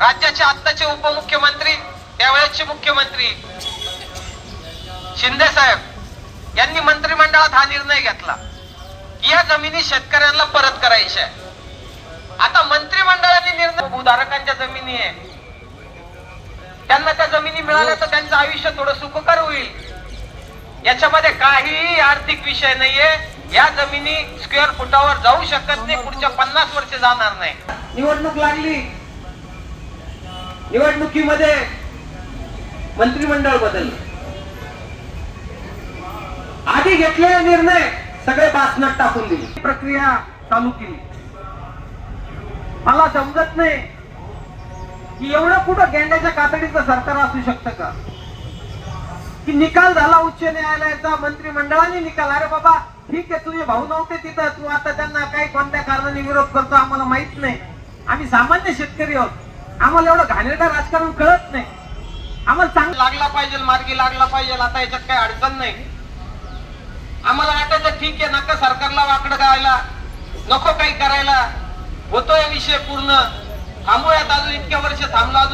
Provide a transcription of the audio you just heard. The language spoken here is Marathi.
राज्याचे आत्ताचे उपमुख्यमंत्री त्यावेळेसचे मुख्यमंत्री शिंदे साहेब यांनी मंत्रिमंडळात हा निर्णय घेतला की या जमिनी शेतकऱ्यांना परत करायच्या. आता मंत्रिमंडळाने निर्णय भूधारकांच्या जमिनी आहे त्यांना त्या जमिनी मिळाल्या तर त्यांचं आयुष्य थोडं सुखकर होईल. याच्यामध्ये काहीही आर्थिक विषय नाहीये. या जमिनी स्क्वेअर फुटावर जाऊ शकत नाही, पुढच्या 50 वर्ष जाणार नाही. निवडणूक लागली, निवडणुकीमध्ये मंत्रिमंडळ बदललं. आधी घेतलेले निर्णय सगळे बासनात टाकून दिले, प्रक्रिया चालू केली. मला समजत नाही की एवढं कुठं गेंड्याच्या कातडीचं सरकार असू शकतं का की निकाल झाला उच्च न्यायालयाचा, मंत्रिमंडळाने निकाल, अरे बाबा ठीक आहे तुझे भाऊ नव्हते तिथं, तू आता त्यांना काही कोणत्या कारणाने विरोध करतो आम्हाला माहित नाही, आम्ही सामान्य शेतकरी आहोत, आम्हाला एवढं घाणेरडं राजकारण कळत नाही, आम्हाला चांगलं लागला पाहिजे, मार्गी लागला पाहिजे, आता याच्यात काही अडचण नाही. आम्हाला वाटायचं ठीक आहे नका सरकारला वाकडं करायला, नको काही करायला, होतोय विषय पूर्ण, थांबूयात अजून इतक्या वर्ष थांबला.